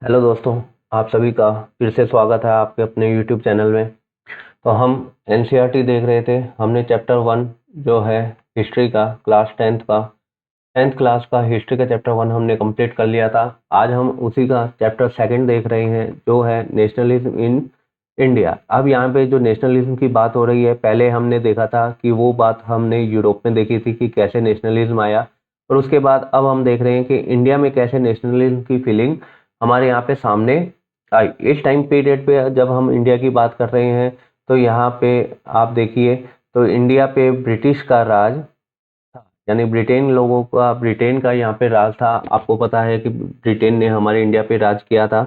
Hello दोस्तों, आप सभी का फिर से स्वागत है आपके अपने यूट्यूब चैनल में। तो हम एनसीईआरटी देख रहे थे। हमने चैप्टर 1 जो है हिस्ट्री का क्लास 10th का 10th क्लास का हिस्ट्री का चैप्टर 1 हमने कंप्लीट कर लिया था। आज हम उसी का चैप्टर 2 देख रहे हैं जो है नेशनलिज्म इन इंडिया। अब यहाँ पे जो नेशनलिज्म की बात हो रही है, पहले हमने देखा था कि वो बात हमने यूरोप में देखी थी कि कैसे नेशनलिज्म आया, और उसके बाद अब हम देख रहे हैं कि इंडिया में कैसे नेशनलिज्म की फीलिंग हमारे यहाँ पे सामने आई। इस टाइम पीरियड पे जब हम इंडिया की बात कर रहे हैं तो यहाँ पे आप देखिए तो इंडिया पे ब्रिटिश का राज था, यानी ब्रिटेन का यहाँ पे राज था। आपको पता है कि ब्रिटेन ने हमारे इंडिया पे राज किया था।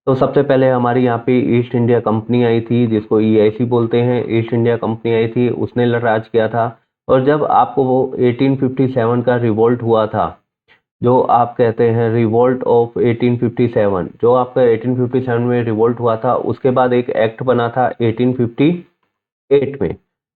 तो सबसे पहले हमारी यहाँ पे ईस्ट इंडिया कंपनी आई थी, जिसको ईआईसी बोलते हैं। ईस्ट इंडिया कंपनी आई थी, उसने राज किया था। और जब आपको वो 1857 का रिवोल्ट हुआ था, जो आप कहते हैं रिवोल्ट ऑफ 1857, जो आपका 1857 में रिवोल्ट हुआ था, उसके बाद एक एक्ट बना था 1858 में।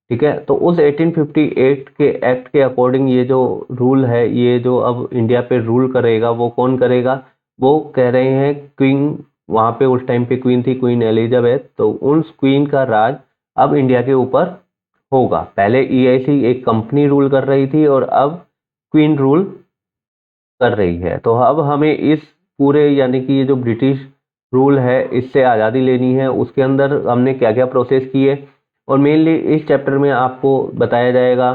ठीक है, तो उस 1858 के एक्ट के अकॉर्डिंग ये जो रूल है, ये जो अब इंडिया पे रूल करेगा, वो कौन करेगा? वो कह रहे हैं क्वीन। वहाँ पे उस टाइम पे क्वीन थी, क्वीन एलिजाबेथ। तो उन क्वीन का राज अब इंडिया के ऊपर होगा। पहले ईआईसी एक कंपनी रूल कर रही थी और अब क्वीन रूल कर रही है। तो अब हमें इस पूरे यानी कि ये जो ब्रिटिश रूल है, इससे आज़ादी लेनी है। उसके अंदर हमने क्या क्या प्रोसेस किए, और मेनली इस चैप्टर में आपको बताया जाएगा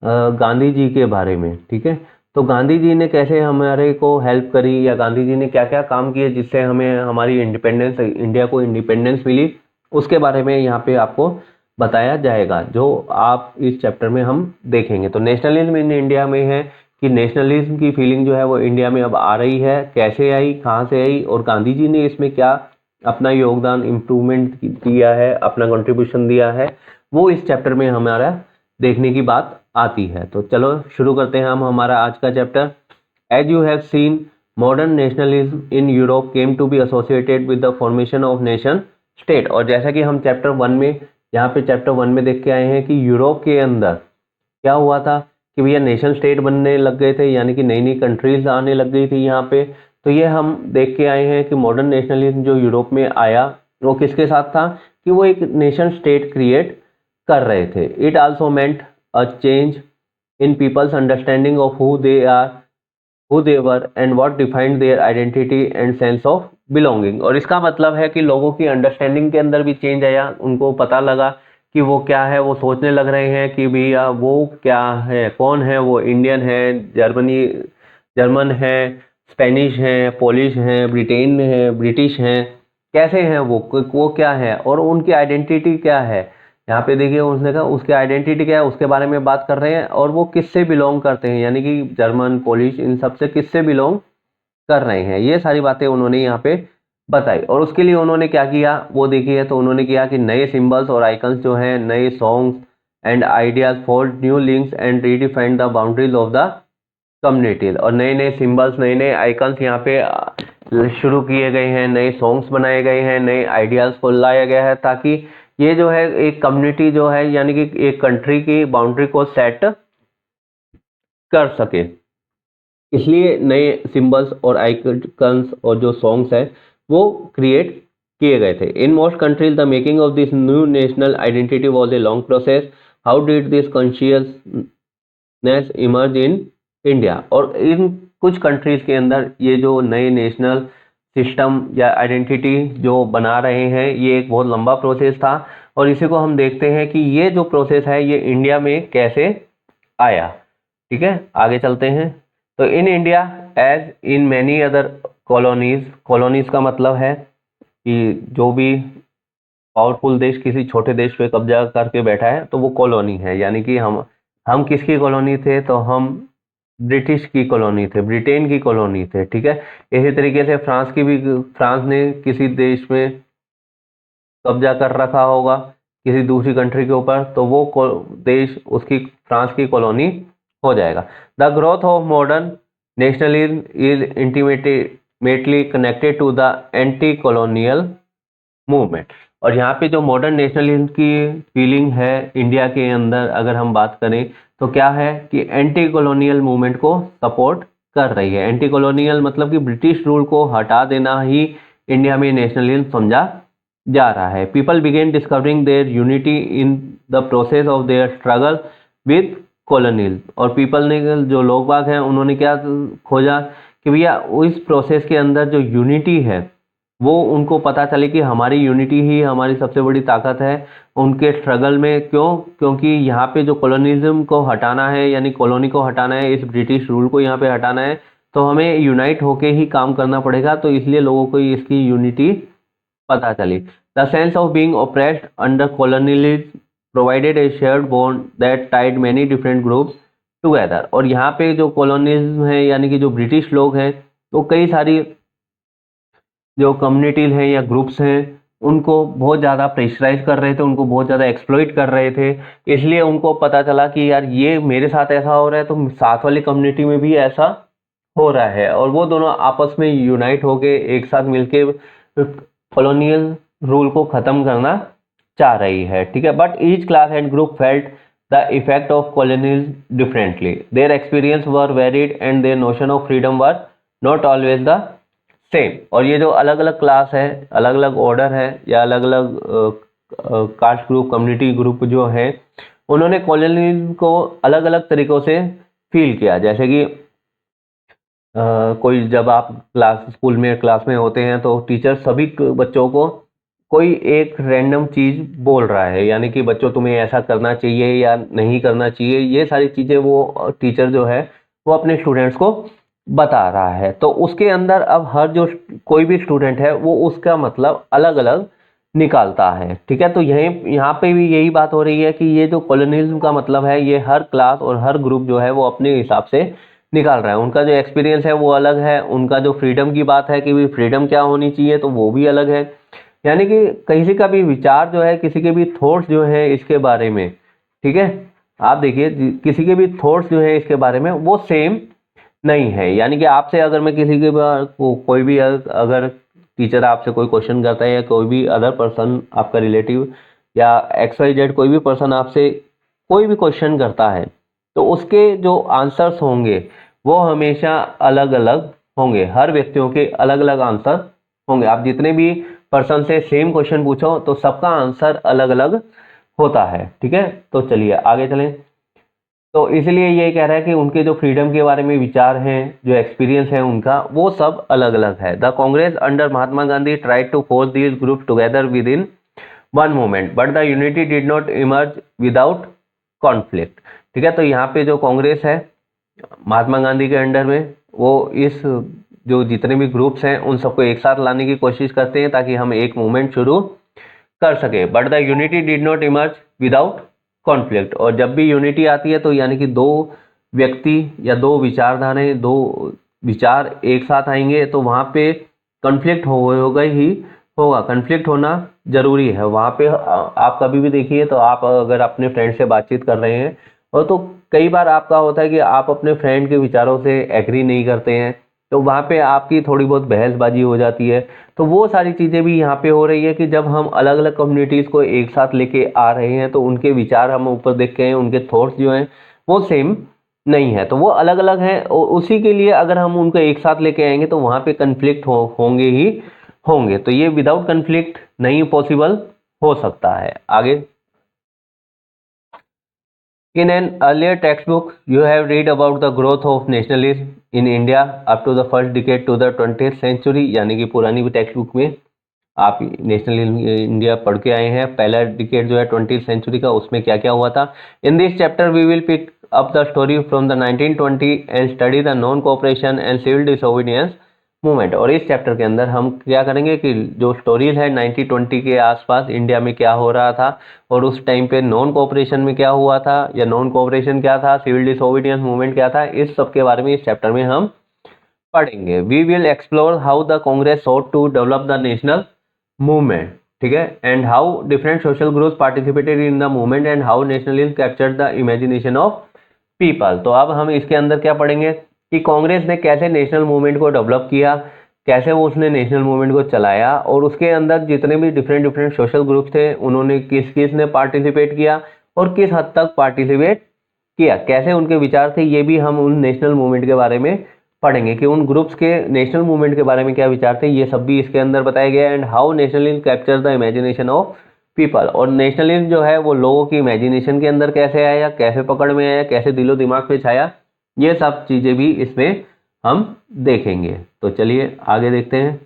गांधी जी के बारे में। ठीक है, तो गांधी जी ने कैसे हमारे को हेल्प करी, या गांधी जी ने क्या क्या काम किए जिससे हमें हमारी इंडिपेंडेंस, इंडिया को इंडिपेंडेंस मिली, उसके बारे में यहाँ पे आपको बताया जाएगा, जो आप इस चैप्टर में हम देखेंगे। तो नेशनलिज्म इन इंडिया में है कि नेशनलिज्म की फीलिंग जो है वो इंडिया में अब आ रही है। कैसे आई, कहाँ से आई, और गांधी जी ने इसमें क्या अपना योगदान, इम्प्रूवमेंट दिया है, अपना कंट्रीब्यूशन दिया है, वो इस चैप्टर में हमारा देखने की बात आती है। तो चलो शुरू करते हैं हम हमारा आज का chapter. As you have seen, modern nationalism in Europe came to be associated with the formation of nation state. और जैसा कि हम चैप्टर 1 में, यहाँ पे चैप्टर 1 में देख के आए हैं कि यूरोप के अंदर क्या हुआ था कि भैया नेशन स्टेट बनने लग गए थे, यानी कि नई नई कंट्रीज आने लग गई थी यहाँ पे। तो ये हम देख के आए हैं कि मॉडर्न नेशनलिज्म जो यूरोप में आया, वो किसके साथ था कि वो एक नेशन स्टेट क्रिएट कर रहे थे। It also meant a change in people's understanding of who they are, who they were and what defined their identity and sense of belonging. और इसका मतलब है कि लोगों की अंडरस्टैंडिंग के अंदर भी चेंज आया। उनको पता लगा कि वो क्या है, वो सोचने लग रहे हैं कि भैया वो क्या है, कौन है वो, इंडियन है, जर्मन है, स्पेनिश है, पोलिश है, ब्रिटेन है, ब्रिटिश है, कैसे हैं वो क्या है, और उनकी आइडेंटिटी क्या है। यहाँ पे देखिए उसने कहा उसकी आइडेंटिटी क्या है, उसके बारे में बात कर रहे हैं, और वो किससे बिलोंग करते हैं, यानी कि जर्मन, पोलिश, इन सब से किससे बिलोंग कर रहे हैं। ये सारी बातें उन्होंने यहाँ पे बताई। और उसके लिए उन्होंने क्या किया वो देखिए, तो उन्होंने किया कि नए सिंबल्स और आइकन्स जो हैं, नए songs and ideas for new links and redefined the boundaries of the communities. और नए नए सिंबल्स, नए नए आइकन्स यहाँ पे शुरू किए गए हैं, नए सॉन्ग्स बनाए गए हैं, नए आइडियाज को लाया गया है, ताकि ये जो है एक कम्युनिटी जो है, यानी कि एक कंट्री की बाउंड्री को सेट कर सके। इसलिए नए सिंबल्स और आइकन्स और जो सॉन्ग्स हैं वो क्रिएट किए गए थे। In most countries the making of this new national identity was a long process. How did this consciousness emerge in India. और इन कुछ कंट्रीज के अंदर ये जो नए नेशनल सिस्टम या आइडेंटिटी जो बना रहे हैं, ये एक बहुत लंबा प्रोसेस था। और इसी को हम देखते हैं कि ये जो प्रोसेस है ये इंडिया में कैसे आया। ठीक है, आगे चलते हैं। तो in India as in many other colonies, colonies का मतलब है कि जो भी पावरफुल देश किसी छोटे देश पे कब्जा करके बैठा है तो वो कॉलोनी है। यानी कि हम किसकी कॉलोनी थे, तो हम ब्रिटिश की कॉलोनी थे, ब्रिटेन की कॉलोनी थे। ठीक है, इसी तरीके से फ्रांस की भी, फ्रांस ने किसी देश में कब्जा कर रखा होगा किसी दूसरी कंट्री के ऊपर, तो वो देश उसकी, फ्रांस की कॉलोनी हो जाएगा। The growth of modern nationalism is intimately connected to the anti colonial movement. और यहाँ पे जो मॉडर्न नेशनलिज्म की फीलिंग है इंडिया के अंदर, अगर हम बात करें तो क्या है कि एंटी कॉलोनियल मूवमेंट को सपोर्ट कर रही है। एंटी कॉलोनियल मतलब कि ब्रिटिश रूल को हटा देना ही इंडिया में नेशनलिज्म समझा जा रहा है। People begin discovering there unity in the process of their struggle with colonial, और पीपल ने, जो लोग बाग हैं, उन्होंने क्या खोजा कि भैया इस प्रोसेस के अंदर जो यूनिटी है वो उनको पता चले कि हमारी यूनिटी ही हमारी सबसे बड़ी ताकत है उनके स्ट्रगल में। क्यों? क्योंकि यहाँ पे जो कॉलोनिज्म को हटाना है, यानी कॉलोनी को हटाना है, इस ब्रिटिश रूल को यहाँ पे हटाना है, तो हमें यूनाइट होके ही काम करना पड़ेगा। तो इसलिए लोगों को इसकी यूनिटी पता चली। The sense of being oppressed under colonialism provided a shared bond that tied many different groups together. और यहाँ पे जो कॉलोनिज्म है, यानी कि जो ब्रिटिश लोग हैं, तो कई सारी जो कम्युनिटीज हैं या ग्रुप्स हैं उनको बहुत ज़्यादा प्रेशराइज कर रहे थे, उनको बहुत ज़्यादा एक्सप्लॉइट कर रहे थे। इसलिए उनको पता चला कि यार ये मेरे साथ ऐसा हो रहा है तो साथ वाली कम्युनिटी में भी ऐसा हो रहा है, और वो दोनों आपस में यूनाइट होके एक साथ मिलके कॉलोनियल रूल को ख़त्म करना चाह रही है। ठीक है, but each class and group felt the effect of colonialism differently, their experience were varied and their notion of freedom were not always the same. और ये जो अलग अलग क्लास है, अलग अलग ऑर्डर है, या अलग अलग कास्ट ग्रुप, कम्युनिटी ग्रुप जो है, उन्होंने कॉलोनियलिज्म को अलग अलग तरीक़ों से फील किया। जैसे कि कोई, जब आप स्कूल में क्लास में होते हैं तो टीचर सभी बच्चों को कोई एक रैंडम चीज़ बोल रहा है, यानी कि बच्चों तुम्हें ऐसा करना चाहिए या नहीं करना चाहिए, ये सारी चीज़ें वो टीचर जो है वो अपने स्टूडेंट्स को बता रहा है। तो उसके अंदर अब हर जो कोई भी स्टूडेंट है वो उसका मतलब अलग अलग निकालता है। ठीक है, तो यहाँ पे भी यही बात हो रही है कि ये जो कॉलोनियलिज्म का मतलब है, ये हर क्लास और हर ग्रुप जो है वो अपने हिसाब से निकाल रहा है। उनका जो एक्सपीरियंस है वो अलग है, उनका जो फ्रीडम की बात है कि भाई फ्रीडम क्या होनी चाहिए तो वो भी अलग है। यानी कि किसी का भी विचार जो है, किसी के भी थॉट्स जो है इसके बारे में, ठीक है, आप देखिए किसी के भी थॉट्स जो है इसके बारे में वो सेम नहीं है। यानी कि आपसे अगर मैं किसी के कोई भी अगर टीचर आपसे कोई क्वेश्चन करता है, या कोई भी अदर पर्सन आपका रिलेटिव या XYZ कोई भी पर्सन आपसे कोई भी क्वेश्चन करता है, तो उसके जो आंसर्स होंगे वो हमेशा अलग अलग होंगे। हर व्यक्तियों के अलग अलग आंसर होंगे। आप जितने भी पर्सन से सेम क्वेश्चन पूछो तो सबका आंसर अलग अलग होता है। ठीक है, तो चलिए आगे चलें। तो इसलिए ये कह रहा है कि उनके जो फ्रीडम के बारे में विचार हैं, जो एक्सपीरियंस है उनका, वो सब अलग अलग है। The Congress under Mahatma Gandhi tried to forge these group together within one movement, but the unity did not emerge without conflict. ठीक है, तो यहाँ पे जो कांग्रेस है महात्मा गांधी के अंडर में, वो इस जो जितने भी ग्रुप्स हैं उन सबको एक साथ लाने की कोशिश करते हैं ताकि हम एक मूवमेंट शुरू कर सके। But the unity did not emerge without conflict, और जब भी यूनिटी आती है तो यानी कि दो व्यक्ति या दो विचारधाराएं, दो विचार एक साथ आएंगे तो वहाँ पे कॉन्फ्लिक्ट होगा ही होगा। कॉन्फ्लिक्ट होना जरूरी है। वहाँ पे आप कभी भी देखिए तो आप अगर अपने फ्रेंड से बातचीत कर रहे हैं और तो कई बार आपका होता है कि आप अपने फ्रेंड के विचारों से एग्री नहीं करते हैं, तो वहाँ पे आपकी थोड़ी बहुत बहसबाजी हो जाती है। तो वो सारी चीज़ें भी यहाँ पे हो रही है कि जब हम अलग अलग कम्युनिटीज़ को एक साथ लेके आ रहे हैं तो उनके विचार हम ऊपर देख के हैं, उनके थॉट्स जो हैं वो सेम नहीं है, तो वो अलग अलग हैं। उसी के लिए अगर हम उनको एक साथ लेके आएंगे तो वहाँ पे कन्फ्लिक्ट होंगे ही होंगे। तो ये विदाउट कन्फ्लिक्ट नहीं पॉसिबल हो सकता है। आगे, In an earlier textbook, you have read about the growth of nationalism in India up to the first decade to the 20th century। यानी कि पुरानी भी टेक्स्ट बुक में आप नेशनलिज्म इंडिया पढ़ के आए हैं। पहला डिकेड जो है 20th सेंचुरी का, उसमें क्या क्या हुआ था। In this chapter we will pick up the story from the 1920 and study the non cooperation and civil disobedience movement. और इस चैप्टर के अंदर हम क्या करेंगे कि जो स्टोरीज है 1920 के आसपास इंडिया में क्या हो रहा था और उस टाइम पे नॉन कोऑपरेशन में क्या हुआ था, या नॉन कोऑपरेशन क्या था, सिविल डिसोबीडियंस मूवमेंट क्या था, इस सब के बारे में इस चैप्टर में हम पढ़ेंगे। We will explore how the Congress sought to develop the national movement, ठीक है, and how different social groups participated in the movement and how nationalism captured the imagination of people. तो अब हम इसके अंदर क्या पढ़ेंगे कि कांग्रेस ने कैसे नेशनल मूवमेंट को डेवलप किया, कैसे वो उसने नेशनल मूवमेंट को चलाया, और उसके अंदर जितने भी डिफरेंट सोशल ग्रुप थे उन्होंने किस किस ने पार्टिसिपेट किया और किस हद तक पार्टिसिपेट किया, कैसे उनके विचार थे, ये भी हम उन नेशनल मूवमेंट के बारे में पढ़ेंगे कि उन ग्रुप्स के नेशनल मूवमेंट के बारे में क्या विचार थे, ये सब भी इसके अंदर बताया गया है। And how nationalism capture the imagination of people, और नेशनलिज्म जो है वो लोगों की इमेजिनेशन के अंदर कैसे आया, कैसे पकड़ में आया, कैसे दिलो दिमाग पे छाया, ये सब चीज़ें भी इसमें हम देखेंगे। तो चलिए आगे देखते हैं।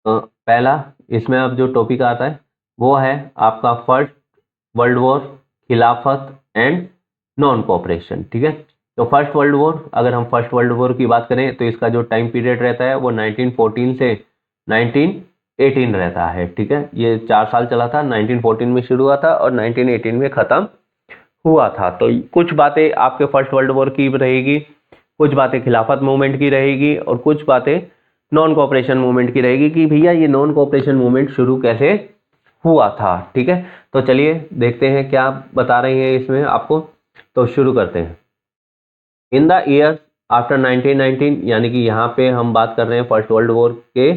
पहला इसमें अब जो टॉपिक आता है वो है आपका फर्स्ट वर्ल्ड वॉर, खिलाफत एंड नॉन कोऑपरेशन। ठीक है, तो फर्स्ट वर्ल्ड वॉर, अगर हम फर्स्ट वर्ल्ड वॉर की बात करें तो इसका जो टाइम पीरियड रहता है वो 1914 से 1918 रहता है। ठीक है, ये 4 साल चला था, 1914 में शुरू हुआ था और 1918 में ख़त्म हुआ था। तो कुछ बातें आपके फर्स्ट वर्ल्ड वॉर की रहेगी, कुछ बातें खिलाफत मूवमेंट की रहेगी और कुछ बातें नॉन कोऑपरेशन मूवमेंट की रहेगी कि भैया ये नॉन कोऑपरेशन मूवमेंट शुरू कैसे हुआ था। ठीक है, तो चलिए देखते हैं क्या बता रहे हैं इसमें आपको। तो शुरू करते हैं। इन द ईयर्स आफ्टर 1919, यानी कि यहाँ पे हम बात कर रहे हैं फर्स्ट वर्ल्ड वॉर के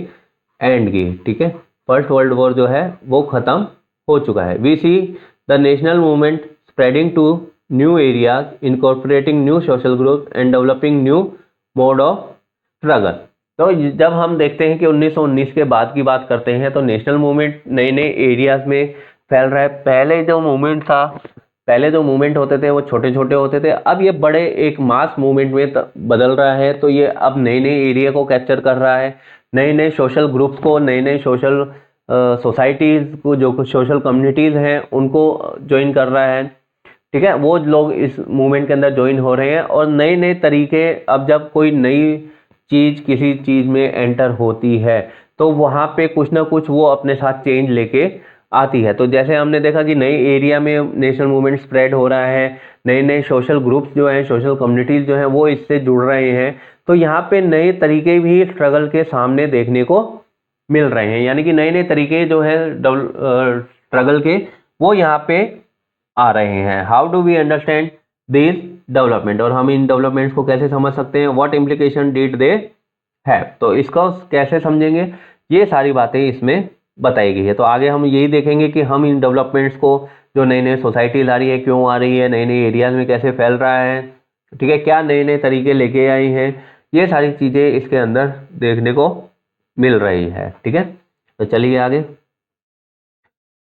एंड की। ठीक है, फर्स्ट वर्ल्ड वॉर जो है वो ख़त्म हो चुका है। We see the national movement spreading to new areas, incorporating new social group and developing new mode of struggle. तो जब हम देखते हैं कि 1919 के बाद की बात करते हैं तो नेशनल मूवमेंट नए नए एरियाज में फैल रहा है। पहले जो मूवमेंट होते थे वो छोटे छोटे होते थे, अब ये बड़े एक मास मूवमेंट में बदल रहा है। तो ये अब नए नए एरिया को कैप्चर कर रहा है, नए नए सोशल ग्रुप्स को, नए नए सोशल सोसाइटीज़ को, जो कुछ सोशल कम्युनिटीज़ हैं उनको ज्वाइन कर रहा है। ठीक है, वो लोग इस मूवमेंट के अंदर ज्वाइन हो रहे हैं और नए नए तरीके, अब जब कोई नई चीज़ किसी चीज़ में एंटर होती है तो वहाँ पे कुछ ना कुछ वो अपने साथ चेंज लेके आती है। तो जैसे हमने देखा कि नए एरिया में नेशनल मूवमेंट स्प्रेड हो रहा है, नए नए सोशल ग्रुप्स जो हैं, सोशल कम्युनिटीज़ जो हैं वो इससे जुड़ रहे हैं। तो यहाँ पे नए तरीके भी स्ट्रगल के सामने देखने को मिल रहे हैं, यानी कि नए नए तरीके जो हैं स्ट्रगल के वो यहाँ पे आ रहे हैं। How do we understand this development, और हम इन डेवलपमेंट्स को कैसे समझ सकते हैं। What implication did they have, तो इसको कैसे समझेंगे, ये सारी बातें इसमें बताई गई है। तो आगे हम यही देखेंगे कि हम इन डेवलपमेंट्स को, जो नई नई सोसाइटीज आ रही है क्यों आ रही है, नए नए एरियाज में कैसे फैल रहा है, ठीक है, क्या नए नए तरीके लेके आई हैं, ये सारी चीज़ें इसके अंदर देखने को मिल रही है। ठीक है, तो चलिए आगे।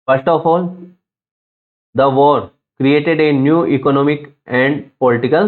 First of all the war created a new economic and political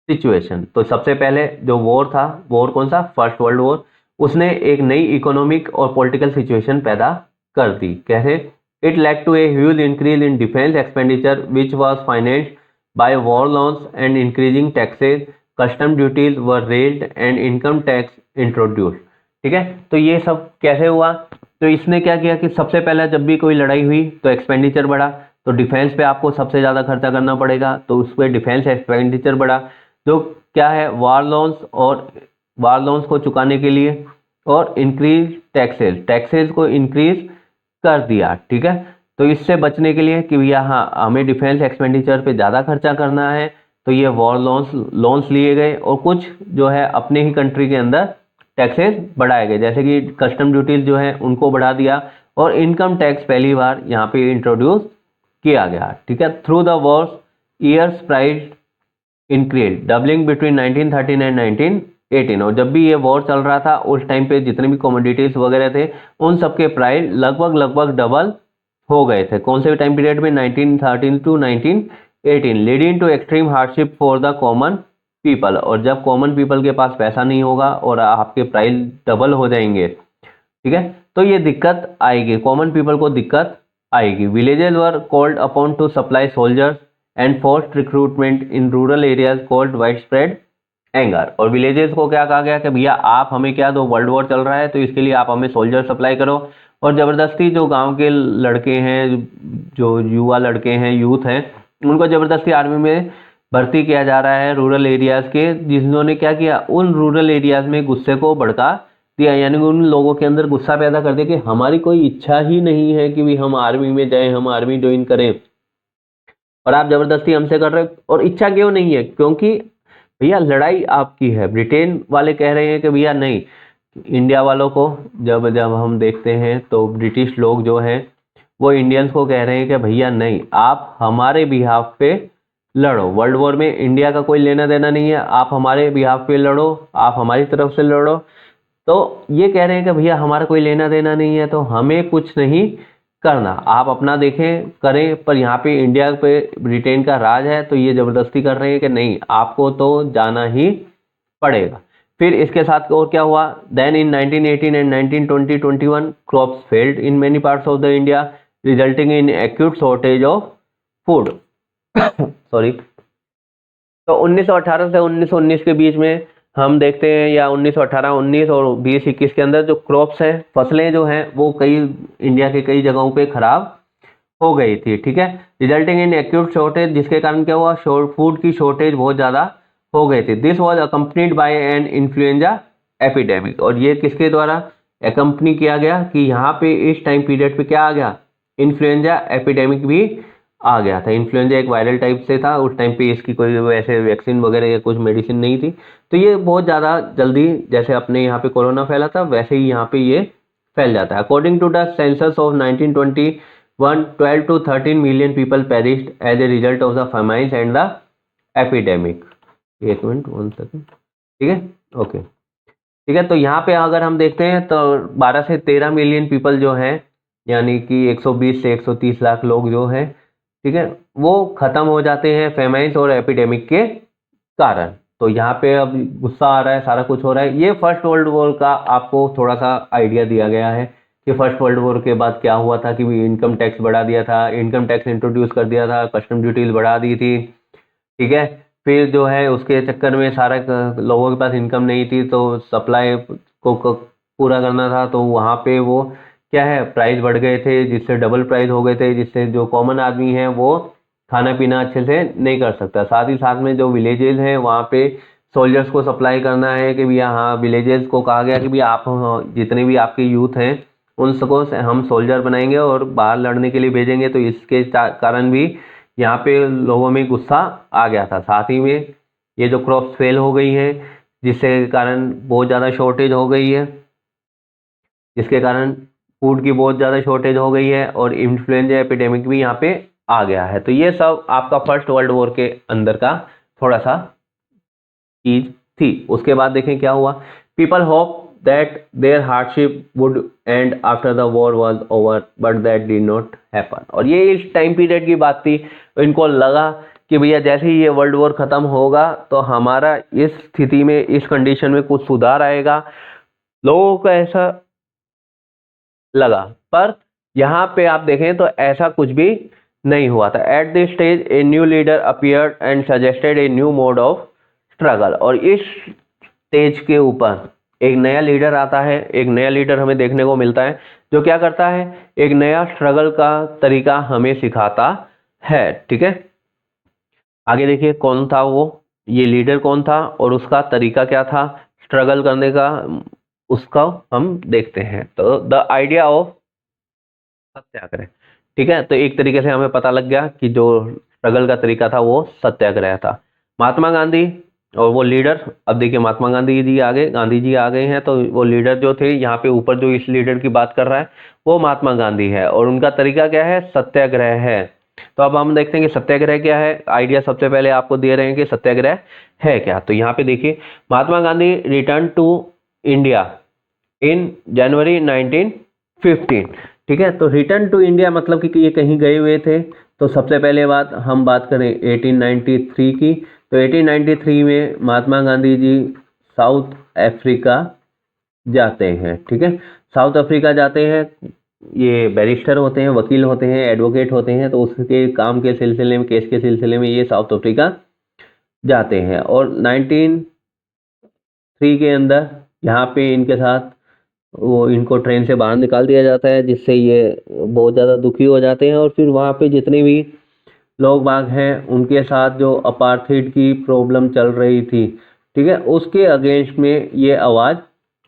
situation. तो सबसे पहले जो वॉर था, वॉर कौन सा, फर्स्ट वर्ल्ड वॉर, उसने एक नई इकोनॉमिक और पॉलिटिकल सिचुएशन पैदा कर दी। कैसे, it led to a huge increase in defence expenditure which was financed by war loans and increasing taxes, custom duties were raised and income tax introduced. ठीक है, तो ये सब कैसे हुआ, तो इसने क्या किया कि सबसे पहले जब भी कोई लड़ाई हुई तो एक्सपेंडिचर बढ़ा, तो डिफेंस पे आपको सबसे ज़्यादा खर्चा करना पड़ेगा, तो उस पर डिफेंस एक्सपेंडिचर बढ़ा, जो क्या है वार लोन्स को चुकाने के लिए, और इंक्रीज टैक्सेस को इंक्रीज कर दिया। ठीक है, तो इससे बचने के लिए कि भैया हाँ हमें डिफेंस एक्सपेंडिचर पे ज़्यादा खर्चा करना है, तो ये वॉर लोन्स लिए गए और कुछ जो है अपने ही कंट्री के अंदर टैक्सेस बढ़ाए गए, जैसे कि कस्टम ड्यूटीज जो है उनको बढ़ा दिया और इनकम टैक्स पहली बार यहाँ पे इंट्रोड्यूस किया गया। ठीक है, through the Wars years price increase doubling between 1913 and 1918, और जब भी ये वॉर चल रहा था उस टाइम पे जितने भी कमोडिटीज वगैरह थे उन सब के प्राइस लगभग डबल हो गए थे। कौन से टाइम पीरियड में, 1913 to 1918, leading to extreme hardship for the common people, और जब कॉमन पीपल के पास पैसा नहीं होगा और आपके प्राइस डबल हो जाएंगे, ठीक है, तो ये दिक्कत आएगी, कॉमन पीपल को दिक्कत आएगी। Villages were called upon two supply soldiers and forced recruitment in rural areas called wide spread anger, और विलेजेस को क्या कहा गया कि भैया आप हमें क्या दो, वर्ल्ड वॉर चल रहा है तो इसके लिए आप हमें सोल्जर सप्लाई करो, और ज़बरदस्ती जो गांव के लड़के हैं, जो युवा लड़के हैं, यूथ हैं, उनको ज़बरदस्ती आर्मी में भर्ती किया जा रहा है रूरल एरियाज़ के, जिन्होंने क्या किया, उन रूरल एरियाज़ में गुस्से को भड़का दिया, यानी उन लोगों के अंदर गुस्सा पैदा कर दिया कि हमारी कोई इच्छा ही नहीं है कि भी हम आर्मी में जाएं, हम आर्मी ज्वाइन करें, और आप ज़बरदस्ती हमसे कर रहे हो। और इच्छा क्यों नहीं है, क्योंकि भैया लड़ाई आपकी है। ब्रिटेन वाले कह रहे हैं कि भैया नहीं, इंडिया वालों को जब हम देखते हैं तो ब्रिटिश लोग जो हैं वो इंडियंस को कह रहे हैं कि भैया नहीं, आप हमारे बिहाफ पे लड़ो। वर्ल्ड वॉर में इंडिया का कोई लेना देना नहीं है, आप हमारे बिहाफ पे लड़ो, आप हमारी तरफ से लड़ो। तो ये कह रहे हैं कि भैया हमारा कोई लेना देना नहीं है, तो हमें कुछ नहीं करना, आप अपना देखें करें। पर यहाँ पे इंडिया पे ब्रिटेन का राज है, तो ये ज़बरदस्ती कर रहे हैं कि नहीं, आपको तो जाना ही पड़ेगा। फिर इसके साथ और क्या हुआ, then in 1918 and 1920-21 crops failed in many parts of the India resulting in acute shortage of food. Sorry. तो 1918 से 1919 के बीच में हम देखते हैं, या 1918, 19 और 20-21 के अंदर जो क्रॉप्स हैं, फसलें जो हैं, वो कई इंडिया के कई जगहों पे खराब हो गई थी, ठीक है, रिजल्टिंग इन एक्यूट शॉर्टेज, जिसके कारण क्या हुआ, फूड की शॉर्टेज बहुत ज़्यादा हो गई थी। This was accompanied by an influenza epidemic, और ये किसके द्वारा अकम्पनी किया गया कि यहाँ पे इस टाइम पीरियड पे क्या आ गया, इन्फ्लुएंजा एपिडेमिक भी आ गया था। इन्फ्लुएंजा एक वायरल टाइप से था, उस टाइम पे इसकी कोई वैसे वैक्सीन वगैरह या कुछ मेडिसिन नहीं थी, तो ये बहुत ज़्यादा जल्दी, जैसे अपने यहाँ पे कोरोना फैला था, वैसे ही यहाँ पे ये फैल जाता है। According to the census of 1921, 12 to 13 million people perished as a result of the famines and the epidemic। एक मिनट, 1 सेकंड, ठीक है, ओके, ठीक है। तो यहाँ पे अगर हम देखते हैं तो 12 से 13 मिलियन पीपल जो हैं, यानी कि 120 से 130 लाख लोग जो हैं, ठीक है, वो खत्म हो जाते हैं फेमाइन्स और एपिडेमिक के कारण। तो यहाँ पे अब गुस्सा आ रहा है, सारा कुछ हो रहा है। ये फर्स्ट वर्ल्ड वॉर का आपको थोड़ा सा आइडिया दिया गया है कि फर्स्ट वर्ल्ड वॉर के बाद क्या हुआ था, कि इनकम टैक्स बढ़ा दिया था, इनकम टैक्स इंट्रोड्यूस कर दिया था, कस्टम ड्यूटीज बढ़ा दी थी, ठीक है। फिर जो है उसके चक्कर में सारा लोगों के पास इनकम नहीं थी, तो सप्लाई को पूरा करना था, तो वहाँ पे वो क्या है, प्राइस बढ़ गए थे, जिससे डबल प्राइस हो गए थे, जिससे जो कॉमन आदमी है वो खाना पीना अच्छे से नहीं कर सकता। साथ ही साथ में जो विलेजेस हैं वहाँ पे सोल्जर्स को सप्लाई करना है, कि भैया हाँ, विलेजेस को कहा गया कि भैया आप जितने भी आपके यूथ हैं उन सबको हम सोल्जर बनाएंगे और बाहर लड़ने के लिए भेजेंगे। तो इसके कारण भी यहाँ पे लोगों में गुस्सा आ गया था। साथ ही में ये जो क्रॉप्स फेल हो गई हैं, जिसके कारण बहुत ज़्यादा शॉर्टेज हो गई है, जिसके कारण फूड की बहुत ज़्यादा शॉर्टेज हो गई है, और इन्फ्लुएंजा एपिडेमिक भी यहाँ पे आ गया है। तो ये सब आपका फर्स्ट वर्ल्ड वॉर के अंदर का थोड़ा सा चीज थी। उसके बाद देखें क्या हुआ, people hope that their hardship would end after the war was over, but that did not happen. और ये इस टाइम पीरियड की बात थी, इनको लगा कि भैया जैसे ही ये वर्ल्ड वॉर खत्म होगा तो हमारा इस स्थिति में, इस कंडीशन में कुछ सुधार आएगा, लोगों को ऐसा लगा। पर यहाँ पे आप देखें तो ऐसा कुछ भी नहीं हुआ था। At this stage a new leader appeared and suggested a new mode of struggle. और इस स्टेज के ऊपर एक नया लीडर आता है, एक नया लीडर हमें देखने को मिलता है, जो क्या करता है, एक नया स्ट्रगल का तरीका हमें सिखाता है, ठीक है। आगे देखिए कौन था वो, ये लीडर कौन था और उसका तरीका क्या था स्ट्रगल करने का, उसका हम देखते हैं। तो द आइडिया ऑफ सत्याग्रह, ठीक है। तो एक तरीके से हमें पता लग गया कि जो स्ट्रगल का तरीका था वो सत्याग्रह था। महात्मा गांधी और वो लीडर, अब देखिए महात्मा गांधी जी आ गए हैं, तो वो लीडर जो थे, यहाँ पे ऊपर जो इस लीडर की बात कर रहा है वो महात्मा गांधी है, और उनका तरीका क्या है, सत्याग्रह है। तो अब हम देखते हैं कि सत्याग्रह क्या है। आइडिया सबसे पहले आपको दे रहे हैं कि सत्याग्रह है क्या। तो यहाँ पे देखिए, Mahatma Gandhi return to India in January 1915, ठीक है। तो रिटर्न टू इंडिया मतलब कि ये कहीं गए हुए थे। तो सबसे पहले हम बात करें 1893 की, तो 1893 में महात्मा गांधी जी साउथ अफ्रीका जाते हैं, ठीक है। साउथ अफ्रीका जाते हैं, ये बैरिस्टर होते हैं, वकील होते हैं, एडवोकेट होते हैं, तो उसके काम के सिलसिले में, केस के सिलसिले में ये साउथ अफ्रीका जाते हैं। और 1903 के अंदर यहाँ पे इनके साथ वो इनको ट्रेन से बाहर निकाल दिया जाता है, जिससे ये बहुत ज़्यादा दुखी हो जाते हैं। और फिर वहाँ पे जितने भी लोग बाग हैं उनके साथ जो अपार्थाइड की प्रॉब्लम चल रही थी, ठीक है, उसके अगेंस्ट में ये आवाज़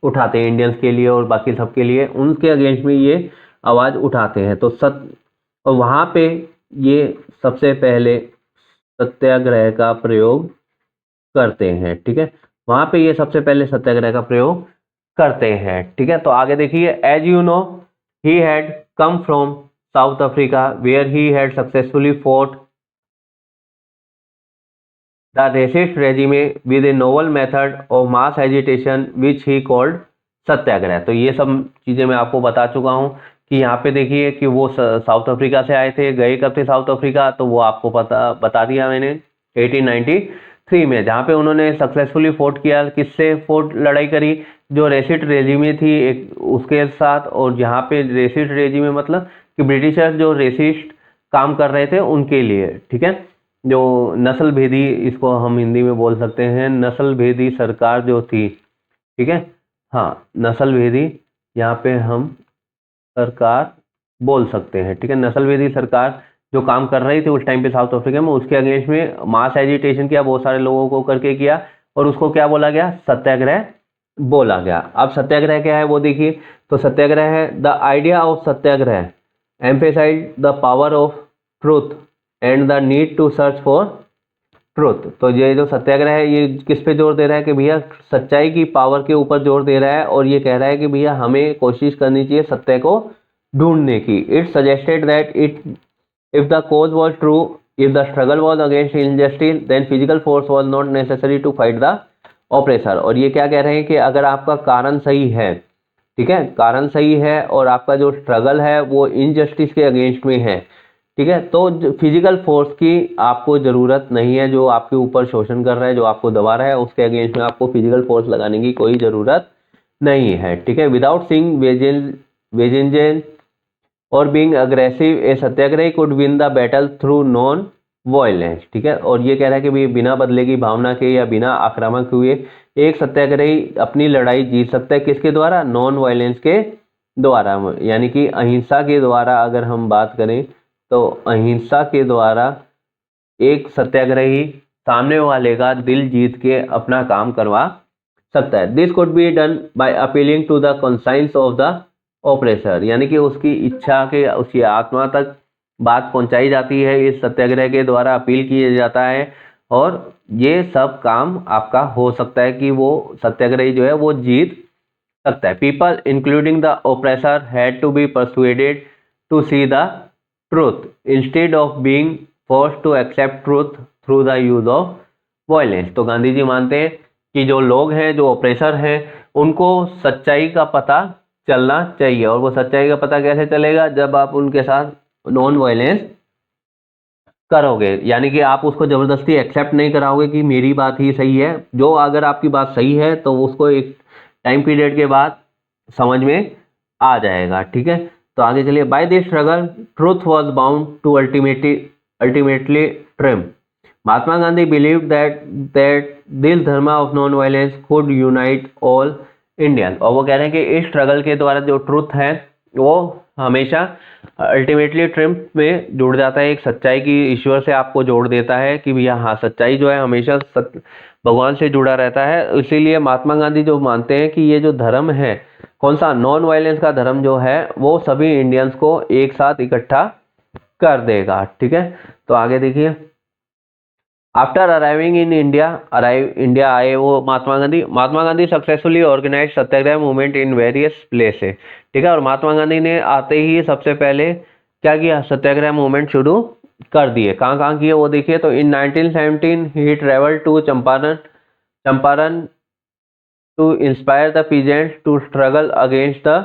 उठाते हैं, इंडियंस के लिए और बाकी सब के लिए, उनके अगेंस्ट में ये आवाज़ उठाते हैं। तो और वहाँ पे ये सबसे पहले सत्याग्रह का प्रयोग करते हैं, ठीक है। वहाँ पे ये सबसे पहले सत्याग्रह का प्रयोग करते हैं, ठीक है। तो आगे देखिए, as you know he had come from South Africa where he had successfully fought the racist regime with a novel method of mass agitation which he called satyagraha. तो ये सब चीज़ें मैं आपको बता चुका हूँ कि यहाँ पे देखिए कि वो साउथ अफ्रीका से आए थे, गए कब थे साउथ अफ्रीका, तो वो आपको बता दिया मैंने 1893 में, जहाँ पे उन्होंने सक्सेसफुली फोर्ट किया। किससे फोर्ट लड़ाई करी? जो रेसिस्ट रेजिमे थी एक उसके साथ, और जहाँ पे रेसिस्ट रेजिमे मतलब कि ब्रिटिशर्स जो रेसिस्ट काम कर रहे थे उनके लिए, ठीक है। जो नस्ल भेदी, इसको हम हिंदी में बोल सकते हैं नस्ल भेदी सरकार जो थी, ठीक है, हाँ नस्ल भेदी यहाँ पे हम सरकार बोल सकते हैं, ठीक है। नस्ल भेदी सरकार जो काम कर रही थी उस टाइम पे साउथ अफ्रीका में, उसके अगेंस्ट में मास एजिटेशन किया, बहुत सारे लोगों को करके किया, और उसको क्या बोला गया? सत्याग्रह बोला गया। अब सत्याग्रह क्या है वो देखिए। तो सत्याग्रह है the idea of satyagraha emphasise the power of truth and the need to search for truth. तो ये जो सत्याग्रह है ये किस पे जोर दे रहा है? कि भैया सच्चाई की पावर के ऊपर जोर दे रहा है, और ये कह रहा है कि भैया हमें कोशिश करनी चाहिए सत्य को ढूंढने की। It suggested that if the cause was true, if the struggle was against injustice, then physical force was not necessary to fight the oppressor. और ये क्या कह रहे हैं कि अगर आपका कारण सही है, ठीक है, कारण सही है, और आपका जो स्ट्रगल है वो इनजस्टिस के अगेंस्ट में है, ठीक है, तो फिजिकल फोर्स की आपको ज़रूरत नहीं है। जो आपके ऊपर शोषण कर रहा है, जो आपको दबा रहा है, उसके अगेंस्ट में आपको फिजिकल फोर्स लगाने की कोई ज़रूरत नहीं है, ठीक है। विदाउट सीइंग वेजेंजेन और being aggressive, a satyagrahi could win the battle through non violence, ठीक है। और ये कह रहा है कि बिना बदले की भावना के या बिना आक्रामक हुए एक सत्याग्रही अपनी लड़ाई जीत सकता है। किसके द्वारा? नॉन वायलेंस के द्वारा, यानी कि अहिंसा के द्वारा। अगर हम बात करें तो अहिंसा के द्वारा एक सत्याग्रही सामने वाले का दिल जीत के अपना काम करवा सकता है। This could be done by appealing to the conscience of the oppressor, यानी कि उसकी इच्छा के, उसकी आत्मा तक बात पहुंचाई जाती है, इस सत्याग्रह के द्वारा अपील किया जाता है, और ये सब काम आपका हो सकता है कि वो सत्याग्रही जो है वो जीत सकता है। People including the oppressor had to be persuaded to see the truth instead of being forced to accept truth through the use of violence. तो गांधी जी मानते हैं कि जो लोग हैं, जो ऑपरेसर हैं, उनको सच्चाई का पता चलना चाहिए। और वो सच्चाई का पता कैसे चलेगा? जब आप उनके साथ नॉन वायलेंस करोगे, यानी कि आप उसको जबरदस्ती एक्सेप्ट नहीं कराओगे कि मेरी बात ही सही है। जो अगर आपकी बात सही है तो उसको एक टाइम पीरियड के बाद समझ में आ जाएगा, ठीक है। तो आगे चलिए। By this struggle truth was bound to ultimately triumph. Mahatma Gandhi believe that this dharma of non violence could unite all Indian. और वो कह रहे हैं कि इस स्ट्रगल के द्वारा जो ट्रूथ है वो हमेशा अल्टीमेटली ट्रिम्प में जुड़ जाता है। एक सच्चाई की ईश्वर से आपको जोड़ देता है कि भैया हाँ, सच्चाई जो है हमेशा भगवान से जुड़ा रहता है। इसीलिए महात्मा गांधी जो मानते हैं कि ये जो धर्म है, कौन सा? नॉन वायलेंस का धर्म जो है वो सभी इंडियंस को एक साथ इकट्ठा कर देगा, ठीक है। तो आगे देखिए। आफ्टर अराइविंग इन इंडिया आए वो Mahatma Gandhi successfully organise satyagraha movement in various places, ठीक है। और महात्मा गांधी ने आते ही सबसे पहले क्या किया? सत्याग्रह मूवमेंट शुरू कर दिए। कहाँ कहाँ किए वो देखिए। तो in 1917 he travel to Champaran to inspire the peasants to struggle against the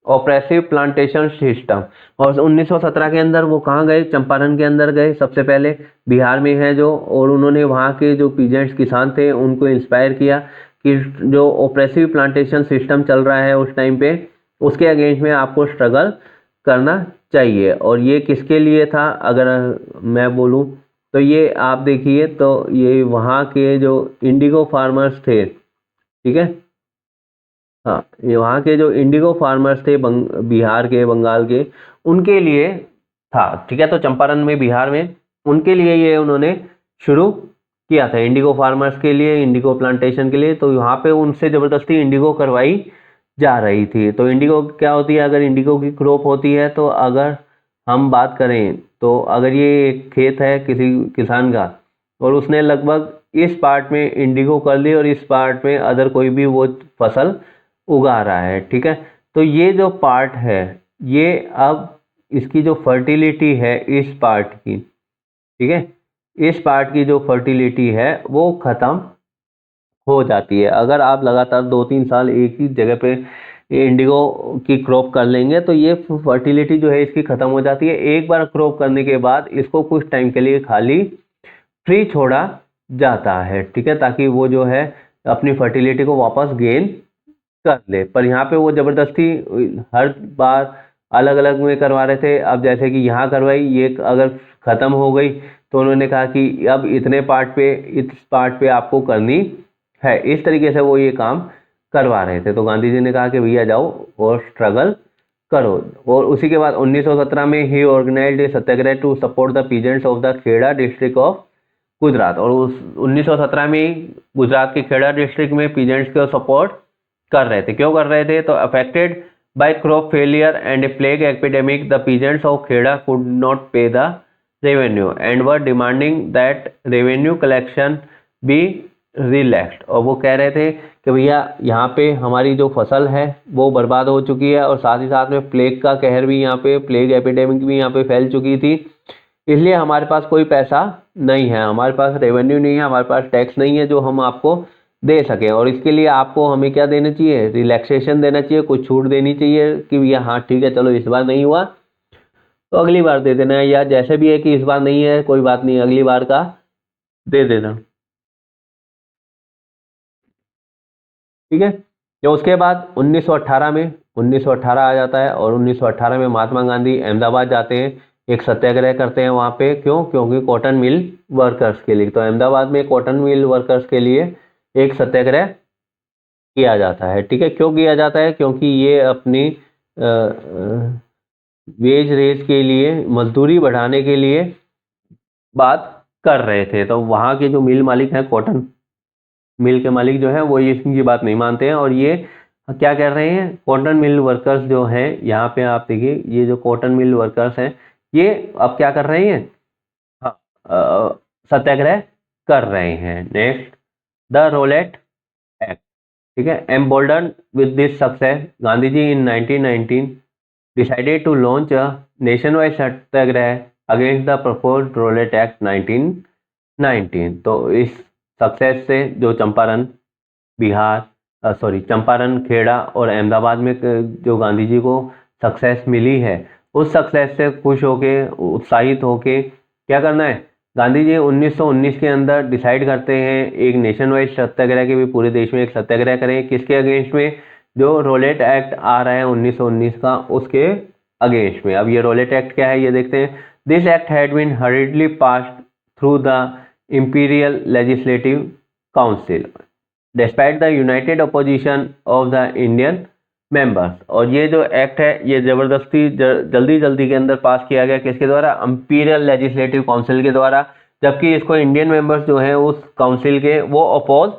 oppressive plantation system. और 1917 के अंदर वो कहाँ गए? चंपारण के अंदर गए सबसे पहले, बिहार में है जो, और उन्होंने वहाँ के जो पीजेंट्स किसान थे उनको इंस्पायर किया कि जो ऑपरेसिव प्लांटेशन सिस्टम चल रहा है उस टाइम पे, उसके अगेंस्ट में आपको स्ट्रगल करना चाहिए। और ये किसके लिए था अगर मैं बोलूँ तो ये आप देखिए, तो ये वहाँ के जो इंडिगो फार्मर्स थे, ठीक है, हाँ, ये वहाँ के जो इंडिगो फार्मर्स थे बिहार के, बंगाल के, उनके लिए था, ठीक है। तो चंपारण में, बिहार में, उनके लिए ये उन्होंने शुरू किया था, इंडिगो फार्मर्स के लिए, इंडिगो प्लांटेशन के लिए। तो यहाँ पे उनसे ज़बरदस्ती इंडिगो करवाई जा रही थी। तो इंडिगो क्या होती है? अगर इंडिगो की क्रॉप होती है, तो अगर हम बात करें तो अगर ये एक खेत है किसी किसान का, और उसने लगभग इस पार्ट में इंडिगो कर ली और इस पार्ट में अदर कोई भी वो फसल उगा रहा है, ठीक है। तो ये जो पार्ट है, ये अब इसकी जो फर्टिलिटी है इस पार्ट की, ठीक है, इस पार्ट की जो फर्टिलिटी है वो ख़त्म हो जाती है। अगर आप लगातार 2-3 साल एक ही जगह पे इंडिगो की क्रॉप कर लेंगे तो ये फर्टिलिटी जो है इसकी ख़त्म हो जाती है। एक बार क्रॉप करने के बाद इसको कुछ टाइम के लिए खाली फ्री छोड़ा जाता है, ठीक है, ताकि वो जो है अपनी फर्टिलिटी को वापस गेन कर ले। पर यहाँ पे वो ज़बरदस्ती हर बार अलग अलग में करवा रहे थे। अब जैसे कि यहाँ करवाई, ये अगर ख़त्म हो गई तो उन्होंने कहा कि अब इतने पार्ट पे, इस पार्ट पे आपको करनी है। इस तरीके से वो ये काम करवा रहे थे। तो गांधी जी ने कहा कि भैया जाओ और स्ट्रगल करो। और उसी के बाद 1917 में he organised a satyagraha to support the peasants of the Kheda district of Gujarat. और उस 1917 में ही गुजरात के खेड़ा डिस्ट्रिक्ट में पीजेंट्स को सपोर्ट कर रहे थे। क्यों कर रहे थे? तो affected by crop failure and a plague epidemic the peasants of Kheda could not pay the revenue and were demanding that revenue collection be relaxed. और वो कह रहे थे कि भैया यहाँ पे हमारी जो फसल है वो बर्बाद हो चुकी है और साथ ही साथ में प्लेग का कहर भी यहाँ पे, प्लेग एपिडेमिक भी यहाँ पे फैल चुकी थी, इसलिए हमारे पास कोई पैसा नहीं है, हमारे पास रेवेन्यू नहीं है, हमारे पास टैक्स नहीं है जो हम आपको दे सकें। और इसके लिए आपको हमें क्या देना चाहिए? रिलैक्सेशन देना चाहिए, कुछ छूट देनी चाहिए कि भैया हाँ ठीक है, चलो इस बार नहीं हुआ तो अगली बार दे देना, या जैसे भी है कि इस बार नहीं है कोई बात नहीं, अगली बार का दे देना, ठीक है। तो उसके बाद 1918 आ जाता है और 1918 में महात्मा गांधी अहमदाबाद जाते हैं, एक सत्याग्रह करते हैं वहाँ पे। क्यों? क्योंकि कॉटन मिल वर्कर्स के लिए। तो अहमदाबाद में कॉटन मिल वर्कर्स के लिए एक सत्याग्रह किया जाता है, ठीक है। क्यों किया जाता है? क्योंकि ये अपनी वेज रेज के लिए, मजदूरी बढ़ाने के लिए बात कर रहे थे। तो वहाँ के जो मिल मालिक हैं, कॉटन मिल के मालिक जो है वो ये इनकी बात नहीं मानते हैं और ये क्या कर रहे हैं? कॉटन मिल वर्कर्स जो हैं, यहाँ पे आप देखिए, ये जो कॉटन मिल वर्कर्स हैं ये अब क्या कर रहे हैं? हाँ, सत्याग्रह कर रहे हैं। नेक्स्ट, द रोलेट एक्ट, ठीक है। Embolden with this success, Gandhi ji in 1919 decided to launch a nationwide satyagraha against the proposed Rowlatt Act 1919। तो इस सक्सेस से जो चंपारण, चंपारण, खेड़ा और अहमदाबाद में जो गांधी जी को सक्सेस मिली है, उस सक्सेस से खुश होके, उत्साहित होके क्या करना है? गांधी जी 1919 के अंदर डिसाइड करते हैं एक नेशन वाइड सत्याग्रह के, भी पूरे देश में एक सत्याग्रह करें। किसके अगेंस्ट में? जो रोलेट एक्ट आ रहा है 1919 का, उसके अगेंस्ट में। अब ये रोलेट एक्ट क्या है ये देखते हैं। This act had been hurriedly passed through the Imperial Legislative Council despite the united opposition of the Indian members। और ये जो एक्ट है ये ज़बरदस्ती जल्दी के अंदर पास किया गया, किसके द्वारा? इंपीरियल लेजिस्लेटिव काउंसिल के द्वारा, जबकि इसको इंडियन मेंबर्स जो हैं उस काउंसिल के वो अपोज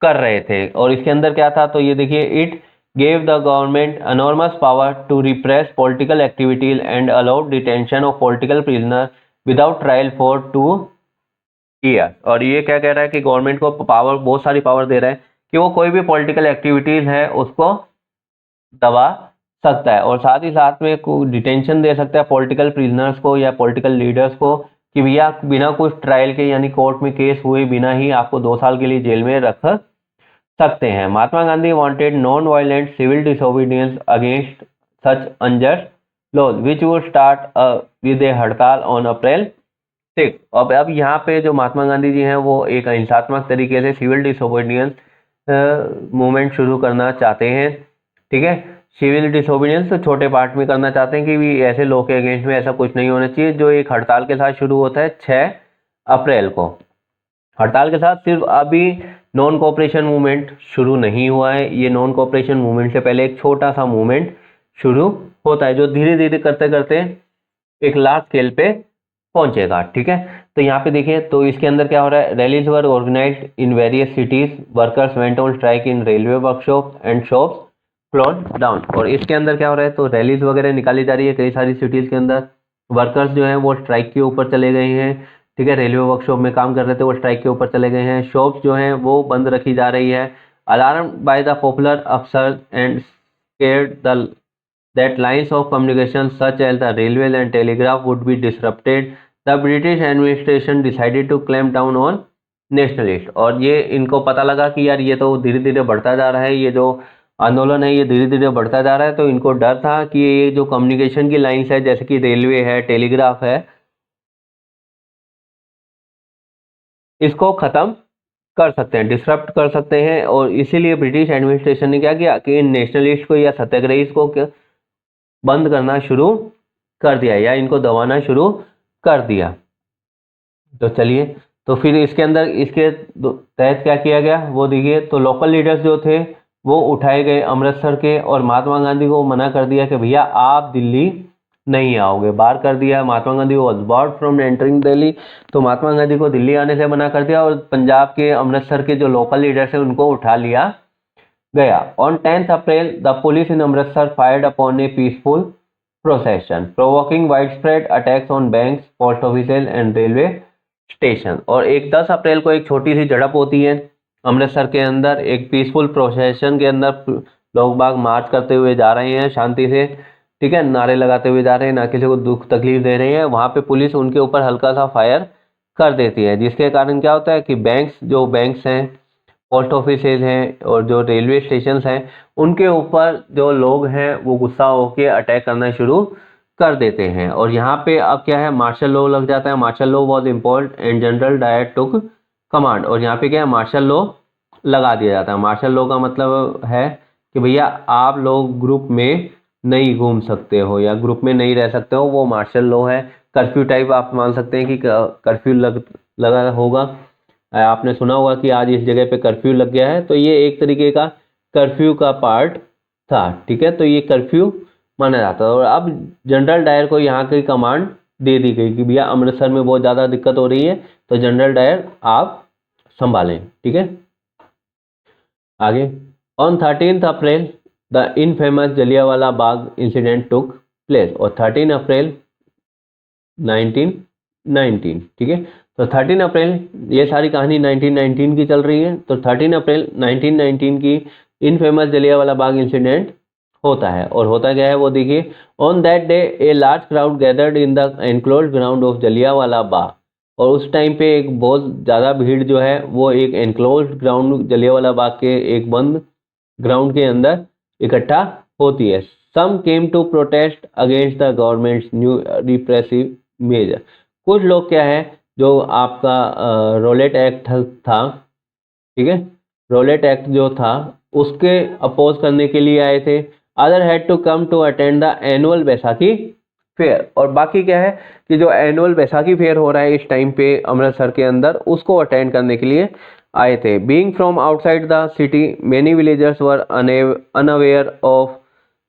कर रहे थे। और इसके अंदर क्या था? तो ये देखिए, it gave the government enormous power to repress political activities and allowed detention of political prisoners without trial for 2 years। और ये क्या कह रहा है कि गवर्नमेंट को पावर, बहुत सारी पावर दे रहा है कि वो कोई भी पॉलिटिकल एक्टिविटीज है उसको दबा सकता है और साथ ही साथ में डिटेंशन दे सकता है पॉलिटिकल प्रिजनर्स को या पॉलिटिकल लीडर्स को, कि भैया बिना कुछ ट्रायल के, यानी कोर्ट में केस हुए बिना ही आपको 2 साल के लिए जेल में रख सकते हैं। Mahatma Gandhi wanted non violent civil disobedience against such unjust laws which would start with a hartal on अप्रैल 6। अब यहाँ पे जो महात्मा गांधी जी हैं वो एक अहिंसात्मक तरीके से सिविल डिसोबीडियंस मूवमेंट शुरू करना चाहते हैं, ठीक है। सिविल डिसोबीडियंस तो छोटे पार्ट में करना चाहते हैं कि भी ऐसे लॉ के अगेंस्ट में ऐसा कुछ नहीं होना चाहिए, जो एक हड़ताल के साथ शुरू होता है 6 अप्रैल को। हड़ताल के साथ सिर्फ अभी नॉन कोऑपरेशन मूवमेंट शुरू नहीं हुआ है, ये नॉन कोऑपरेशन मूवमेंट से पहले एक छोटा सा मूवमेंट शुरू होता है जो धीरे धीरे करते करते एक लार्ज स्केल पे पहुंचेगा, ठीक है। तो यहाँ पे देखिए, तो इसके अंदर क्या हो रहा है? Rallies were organised in various cities, workers went on strike in railway workshop and shops closed down. और इसके अंदर क्या हो रहा है? तो रैलीज वगैरह निकाली जा रही है कई सारी सिटीज के अंदर, वर्कर्स जो है वो स्ट्राइक के ऊपर चले गए हैं, ठीक है। रेलवे वर्कशॉप में काम कर रहे थे वो स्ट्राइक के ऊपर चले गए हैं, शॉप्स जो हैं वो बंद रखी जा रही है। Alarm by the popular upsurge and scared that lines of communication such as the railway and telegraph would be disrupted, the British administration decided to clamp down on nationalist. और ये इनको पता लगा कि यार ये तो धीरे धीरे बढ़ता जा रहा है, ये जो आंदोलन है ये धीरे धीरे बढ़ता जा रहा है, तो इनको डर था कि ये जो कम्युनिकेशन की लाइंस है जैसे कि रेलवे है, टेलीग्राफ है, इसको ख़त्म कर सकते हैं, डिसरप्ट कर सकते हैं। और इसीलिए ब्रिटिश एडमिनिस्ट्रेशन ने क्या किया कि इन नेशनलिस्ट को या सत्याग्रही को बंद करना शुरू कर दिया या इनको दबाना शुरू कर दिया। तो चलिए, तो फिर इसके अंदर इसके तहत क्या किया गया वो देखिए। तो लोकल लीडर्स जो थे वो उठाए गए अमृतसर के, और महात्मा गांधी को मना कर दिया कि भैया आप दिल्ली नहीं आओगे, बाहर कर दिया। Mahatma Gandhi was barred from entering Delhi, तो महात्मा गांधी को दिल्ली आने से मना कर दिया। और पंजाब के अमृतसर के जो लोकल लीडर्स हैं उनको उठा लिया गया। On 10 April the police in Amritsar fired upon a peaceful procession provoking widespread attacks on banks, post offices and railway station. और एक 10 अप्रैल को एक छोटी सी झड़प होती है अमृतसर के अंदर, एक पीसफुल प्रोसेशन के अंदर लोग बाग मार्च करते हुए जा रहे हैं शांति से, ठीक है, नारे लगाते हुए जा रहे हैं, ना किसी को दुख तकलीफ दे रहे हैं। वहाँ पे पुलिस उनके ऊपर हल्का सा फायर कर देती है, जिसके कारण क्या होता है कि बैंक्स हैं, पोस्ट ऑफिसेज हैं और जो रेलवे स्टेशन हैं उनके ऊपर जो लोग हैं वो गुस्सा होकर अटैक करना शुरू कर देते हैं। और यहाँ पे अब क्या है, मार्शल लॉ लग जाता है। Martial law was imposed and General Dyer took command. और यहाँ पे क्या है, मार्शल लॉ लगा दिया जाता है। मार्शल लॉ का मतलब है कि भैया आप लोग ग्रुप में नहीं घूम सकते हो या ग्रुप में नहीं रह सकते हो, वो मार्शल लॉ है। कर्फ्यू टाइप आप मान सकते हैं कि कर्फ्यू लगा होगा, आपने सुना होगा कि आज इस जगह पे कर्फ्यू लग गया है, तो ये एक तरीके का कर्फ्यू का पार्ट था, ठीक है। तो ये कर्फ्यू माना जाता है। और अब जनरल डायर को यहाँ की कमांड दे दी गई कि भैया अमृतसर में बहुत ज़्यादा दिक्कत हो रही है, तो जनरल डायर आप संभालें, ठीक है। आगे, on 13 April the infamous Jallianwala Bagh incident took place. और 13 अप्रैल 1919, ठीक है। तो 13 अप्रैल, ये सारी कहानी 1919 की चल रही है। तो 13 अप्रैल 1919 की इनफेमस जलियांवाला बाग इंसिडेंट होता है। और होता क्या है वो देखिए। On that day a large crowd gathered in the enclosed ground of Jallianwala Bagh. और उस टाइम पे एक बहुत ज़्यादा भीड़ जो है वो एक एनक्लोज्ड ग्राउंड जलियांवाला बाग के एक बंद ग्राउंड के अंदर इकट्ठा होती है। Some came to protest against the government's new repressive measure. कुछ लोग क्या है, जो आपका रोलेट एक्ट था, ठीक है, रोलेट एक्ट जो था उसके अपोज करने के लिए आए थे। Other had to come to attend the annual Baisakhi fair. और बाकी क्या है कि जो एनुअल बैसाखी फेयर हो रहा है इस टाइम पे अमृतसर के अंदर, उसको अटेंड करने के लिए आए थे। Being from outside the city many villagers were unaware of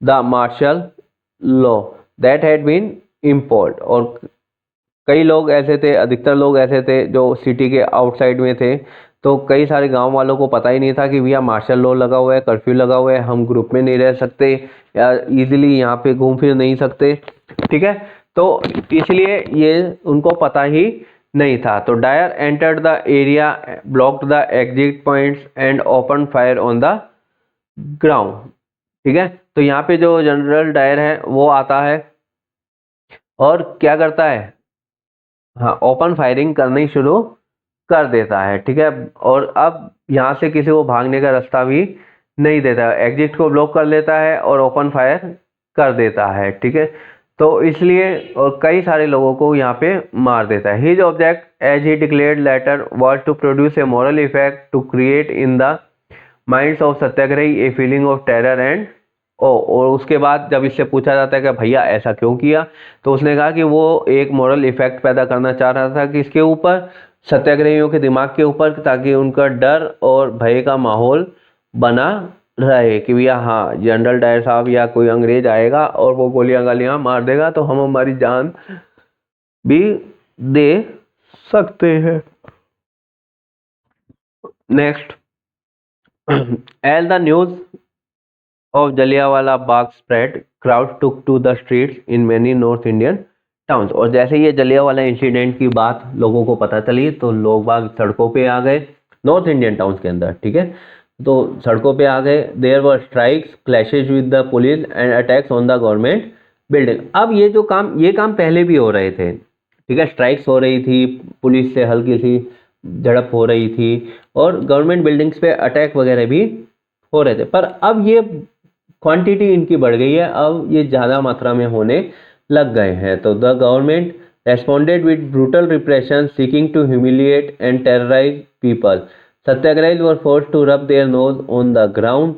the martial law that had been imposed. और कई लोग ऐसे थे, अधिकतर लोग ऐसे थे जो सिटी के आउटसाइड में थे, तो कई सारे गांव वालों को पता ही नहीं था कि भैया मार्शल लॉ लगा हुआ है, कर्फ्यू लगा हुआ है, हम ग्रुप में नहीं रह सकते या इजीली यहाँ पे घूम फिर नहीं सकते, ठीक है। तो इसलिए ये उनको पता ही नहीं था। तो Dyer entered the area, blocked the exit points and open fire on the ground, ठीक है। तो यहाँ पे जो जनरल डायर है वो आता है और क्या करता है, हाँ, ओपन फायरिंग करनी शुरू कर देता है, ठीक है। और अब यहाँ से किसी को भागने का रास्ता भी नहीं देता, एग्जिट को ब्लॉक कर लेता है और ओपन फायर कर देता है, ठीक है। तो इसलिए और कई सारे लोगों को यहाँ पे मार देता है। His object as he declared later was to produce a moral effect to create in the minds of satyagrahi a feeling of terror and और उसके बाद जब इससे पूछा जाता है कि भैया ऐसा क्यों किया, तो उसने कहा कि वो एक मॉरल इफेक्ट पैदा करना चाह रहा था कि इसके ऊपर, सत्याग्रहियों के दिमाग के ऊपर, ताकि उनका डर और भय का माहौल बना रहे कि भैया हाँ जनरल डायर साहब या कोई अंग्रेज आएगा और वो गोलियां गालियां मार देगा तो हम हमारी जान भी दे सकते हैं। Next, as the news of Jallianwala Bagh spread, crowd took to the streets in many North Indian towns। और जैसे ये जलियांवाला इंसिडेंट की बात लोगों को पता चली तो लोग बाग सड़कों पे आ गए नॉर्थ इंडियन टाउन्स के अंदर, ठीक है। तो सड़कों पे आ गए। There were strikes, clashes with the police and attacks on the government building. अब ये काम पहले भी हो रहे थे, ठीक है, स्ट्राइक्स हो रही थी, पुलिस से हल्की सी झड़प हो रही थी और गवर्नमेंट बिल्डिंग्स पे अटैक वगैरह भी हो रहे थे। पर अब ये क्वांटिटी इनकी बढ़ गई है, अब ये ज़्यादा मात्रा में होने लग गए हैं। तो the government responded with brutal repression seeking to humiliate and terrorise people. Satyagrahis were forced to rub their nose on the ground,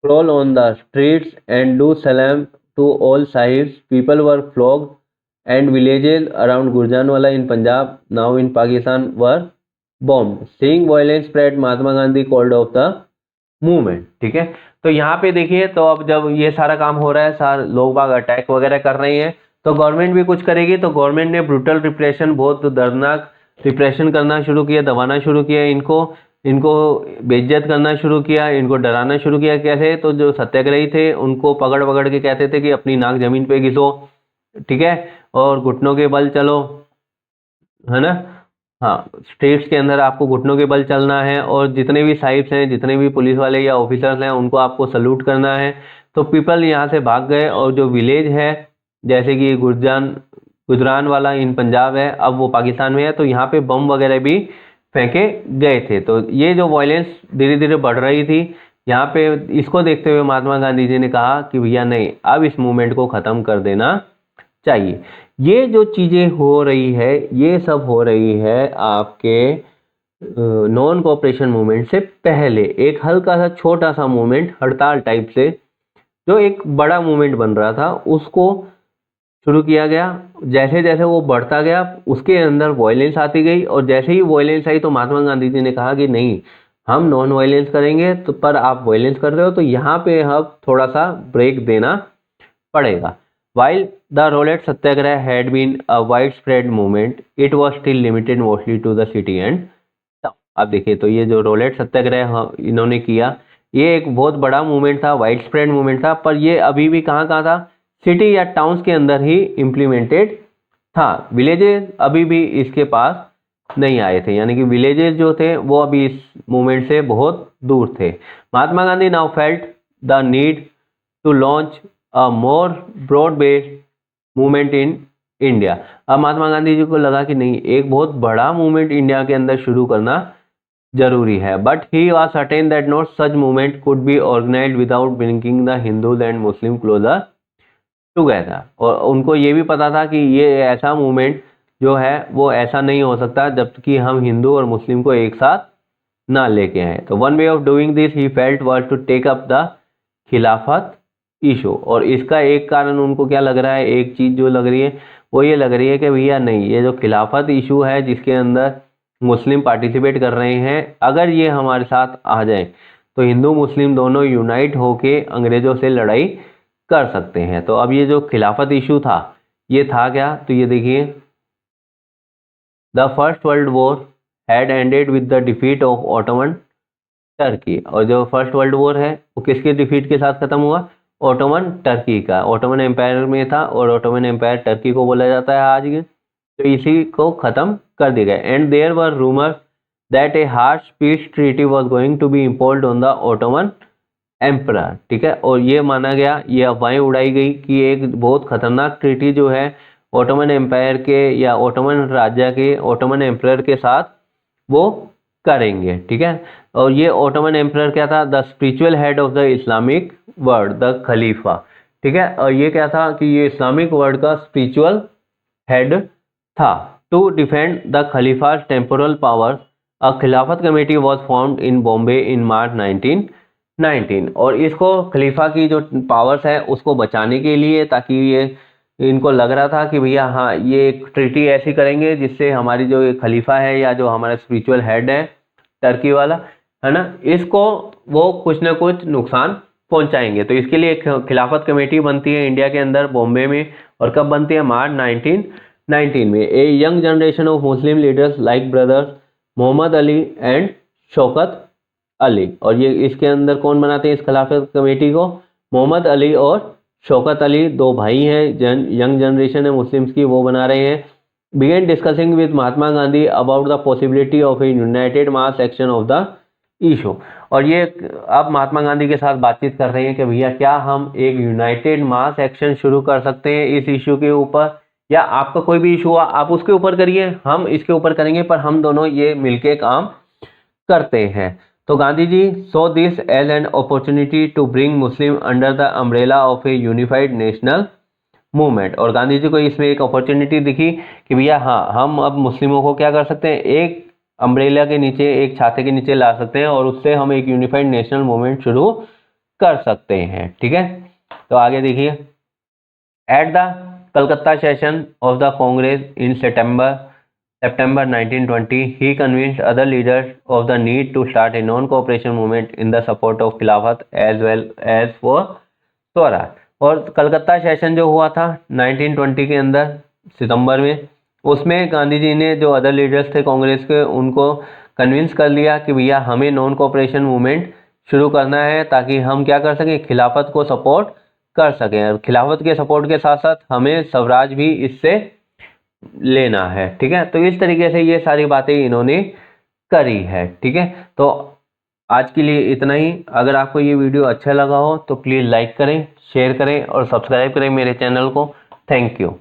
crawl on the streets and do salam to all sahibs. People were flogged and villages around Gurjanwala in Punjab, now in Pakistan, were bombed. Seeing violence spread, Mahatma Gandhi called off the movement. ठीक है, तो यहाँ पे देखिए, तो अब जब ये सारा काम हो रहा है, सारे लोग बाग अटैक वगैरह कर रहे हैं, तो गवर्नमेंट भी कुछ करेगी। तो गवर्नमेंट ने ब्रूटल रिप्रेशन, बहुत दर्दनाक रिप्रेशन करना शुरू किया, दबाना शुरू किया, इनको बेइज्जत करना शुरू किया, इनको डराना शुरू किया। कैसे? तो जो सत्याग्रही थे उनको पकड़ पकड़ के कहते थे कि अपनी नाक जमीन पे घिसो, ठीक है, और घुटनों के बल चलो, है ना। हाँ, स्टेट्स के अंदर आपको घुटनों के बल चलना है और जितने भी साहिब्स हैं, जितने भी पुलिस वाले या ऑफिसर्स हैं, उनको आपको सल्यूट करना है। तो पीपल यहाँ से भाग गए और जो विलेज है, जैसे कि गुजरानवाला इन पंजाब है, अब वो पाकिस्तान में है, तो यहाँ पे बम वगैरह भी फेंके गए थे। तो ये जो वायलेंस धीरे धीरे बढ़ रही थी यहाँ पे, इसको देखते हुए महात्मा गांधी जी ने कहा कि भैया नहीं, अब इस मूवमेंट को ख़त्म कर देना चाहिए। ये जो चीज़ें हो रही है, ये सब हो रही है आपके नॉन कोऑपरेशन मूवमेंट से पहले। एक हल्का सा छोटा सा मूवमेंट, हड़ताल टाइप से, जो एक बड़ा मूवमेंट बन रहा था, उसको शुरू किया गया। जैसे जैसे वो बढ़ता गया, उसके अंदर वायलेंस आती गई, और जैसे ही वायलेंस आई तो महात्मा गांधी जी ने कहा कि नहीं, हम नॉन वायलेंस करेंगे। तो पर आप वायलेंस कर रहे हो, तो यहाँ पे अब थोड़ा सा ब्रेक देना पड़ेगा। While the Rowlatt Satyagraha had been a widespread movement, it was still limited mostly to the city and town. अब देखिए, तो ये जो रोलेट सत्याग्रह इन्होंने किया, ये एक बहुत बड़ा मूवमेंट था, वाइड स्प्रेड मूवमेंट था, पर ये अभी भी कहाँ था, सिटी या टाउन्स के अंदर ही इम्प्लीमेंटेड था। विलेजेस अभी भी इसके पास नहीं आए थे, यानी कि विलेजेस जो थे वो अभी इस मूवमेंट से बहुत दूर थे। Mahatma Gandhi now felt the need to launch a more broad based movement in India. अब महात्मा गांधी जी को लगा कि नहीं, एक बहुत बड़ा मूवमेंट इंडिया के अंदर शुरू करना जरूरी है। But he was certain that not such movement could be organised without bringing the Hindus and Muslim closer together. और उनको ये भी पता था कि ये ऐसा मूवमेंट जो है वो ऐसा नहीं हो सकता जब कि हम हिंदू और मुस्लिम को एक साथ ना लेके आए। तो one way of doing this he felt was to take up the Khilafat issue. और इसका एक कारण उनको क्या लग रहा है, एक चीज़ जो लग रही है वो ये लग रही है कि भैया नहीं, ये जो खिलाफत इशू है जिसके अंदर मुस्लिम पार्टिसिपेट कर रहे हैं, अगर ये हमारे साथ आ जाए तो हिंदू मुस्लिम दोनों यूनाइट होके अंग्रेज़ों से लड़ाई कर सकते हैं। तो अब ये जो खिलाफत इशू था, ये था क्या, तो ये देखिए, the first world war had ended with the defeat of Ottoman Turkey. और जो फर्स्ट वर्ल्ड वॉर है वो किसके डिफीट के साथ खत्म हुआ, ऑटोमन टर्की का। ऑटोमन एम्पायर में था और ऑटोमन एम्पायर टर्की को बोला जाता है आज के, तो इसी को ख़त्म कर दिया गया। And there were rumours that a harsh peace treaty was going to be imposed on the Ottoman emperor, ठीक है। और ये माना गया, ये अफवाहें उड़ाई गई कि एक बहुत खतरनाक ट्रीटी जो है ऑटोमन एम्पायर के या ऑटोमन राज्य के ऑटोमन एम्परर के साथ वो करेंगे, ठीक है। और ये ऑटोमन एम्परर क्या था, the spiritual head of the Islamic world, the Khalifa, ठीक है। और ये क्या था कि ये इस्लामिक वर्ल्ड का स्पिरिचुअल हेड था। To defend the Khalifa temporal power, a Khilafat committee was formed in Bombay in March 1919। और इसको खलीफा की जो पावर्स है उसको बचाने के लिए, ताकि ये इनको लग रहा था कि भैया हाँ, ये एक ट्रीटी ऐसी करेंगे जिससे हमारी जो ये खलीफा है या जो हमारा स्पिरिचुअल हेड है टर्की वाला, है ना, इसको वो कुछ ना कुछ नुकसान पहुंचाएंगे। तो इसके लिए एक खिलाफत कमेटी बनती है इंडिया के अंदर, बॉम्बे में। और कब बनती है, मार्च 1919 में। A young generation of Muslim leaders like brothers Mohammad Ali and Shaukat Ali. और ये इसके अंदर कौन बनाते हैं इस खिलाफत कमेटी को, मोहम्मद अली और शौकत अली, दो भाई हैं, यंग जनरेशन है मुस्लिम्स की, वो बना रहे हैं। Began discussing with Mahatma Gandhi about the possibility of a united mass action of the issue. और ये अब महात्मा गांधी के साथ बातचीत कर रहे हैं कि भैया क्या हम एक यूनाइटेड मास एक्शन शुरू कर सकते हैं इस इशू के ऊपर, या आपका कोई भी इशू हुआ आप उसके ऊपर करिए, हम इसके ऊपर करेंगे, पर हम दोनों ये मिलके काम करते हैं। तो Gandhi ji saw this as an opportunity to bring Muslim under the umbrella of a unified national movement. और गांधी जी को इसमें एक अपॉर्चुनिटी दिखी कि भैया हाँ, हम अब मुस्लिमों को क्या कर सकते हैं, एक अम्ब्रेला के नीचे, एक छाते के नीचे ला सकते हैं और उससे हम एक यूनिफाइड नेशनल मूवमेंट शुरू कर सकते हैं। ठीक है, तो आगे देखिए, at the Calcutta session of the Congress in September 1920, he convinced other leaders of the need to start a non-cooperation movement in the support of खिलाफत as well as for Swaraj. और कलकत्ता सेशन जो हुआ था 1920 के अंदर सितंबर में, उसमें गांधी जी ने जो अदर लीडर्स थे कांग्रेस के, उनको कन्विंस कर लिया कि भैया हमें नॉन कोऑपरेशन मूवमेंट शुरू करना है ताकि हम क्या कर सकें, खिलाफत को सपोर्ट कर सकें। और खिलाफत के सपोर्ट के साथ साथ हमें स्वराज भी इससे लेना है। ठीक है, तो इस तरीके से ये सारी बातें इन्होंने करी है। ठीक है, तो आज के लिए इतना ही। अगर आपको ये वीडियो अच्छा लगा हो तो प्लीज़ लाइक करें, शेयर करें और सब्सक्राइब करें मेरे चैनल को। Thank you.